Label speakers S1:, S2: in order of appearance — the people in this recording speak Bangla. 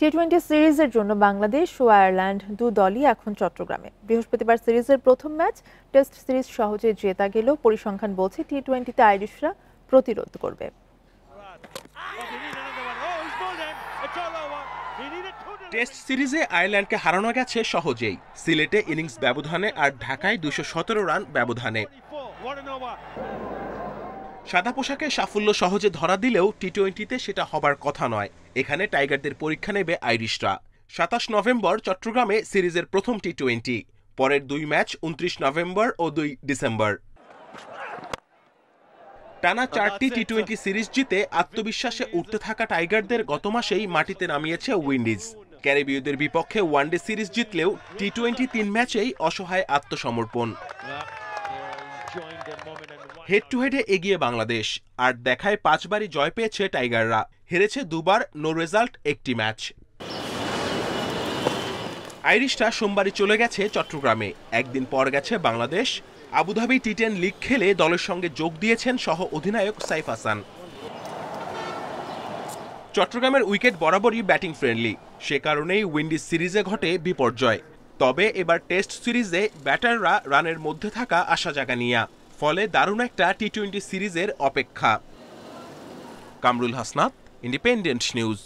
S1: টি-20 সিরিজের জন্য বাংলাদেশ ও আয়ারল্যান্ড দলই এখন চট্টগ্রামে। বৃহস্পতিবার সিরিজের প্রথম ম্যাচ টেস্ট সিরিজ সহজে জেতা গেলেও পরিসংখ্যান বলছে টি-20তে আইরিশরা প্রতিরোধ করবে।
S2: টেস্ট সিরিজে আয়ারল্যান্ডকে হারানো গেছে সহজেই, সিলেটে ইনিংস ব্যবধানে আর ঢাকায় 217 রান ব্যবধানে। সাদা পোশাকে সাফল্য সহজে ধরা দিলেও টি-20তে সেটা হবার কথা নয়। এখানে টাইগারদের পরীক্ষা নেবে আইরিশরা। 27 নভেম্বর চট্টগ্রামে সিরিজের প্রথম টি-20, পরের দুই ম্যাচ 29 নভেম্বর ও 2 ডিসেম্বর। টানা 4টি টি-20 সিরিজ জিতে আত্মবিশ্বাসে উঠতে থাকা টাইগারদের গত মাসেই মাটিতে নামিয়েছে উইন্ডিজ। ক্যারিবীয়দের বিপক্ষে ওয়ানডে সিরিজ জিতলেও টি-20 3 ম্যাচেই অসহায় আত্মসমর্পণ। হেড টু হেডে এগিয়ে বাংলাদেশ, আর দেখায় 5 বারই জয় পেয়েছে টাইগাররা, হেরেছে দুবার, নো রেজাল্ট একটি ম্যাচ। আইরিশরা সোমবারই চলে গেছে চট্টগ্রামে, একদিন পর গেছে বাংলাদেশ। আবুধাবি টি10 লিগ খেলে দলের সঙ্গে যোগ দিয়েছেন সহ অধিনায়ক সাইফ হাসান। চট্টগ্রামের উইকেট বরাবরই ব্যাটিং ফ্রেন্ডলি, সে কারণেই উইন্ডিজ সিরিজে ঘটে বিপর্যয়। তবে এবার টেস্ট সিরিজে ব্যাটাররা রানের মধ্যে থাকা আশা জাগানিয়া, ফলে দারুণ একটা টি-20 সিরিজের অপেক্ষা। Kamrul Hasnat, independent news.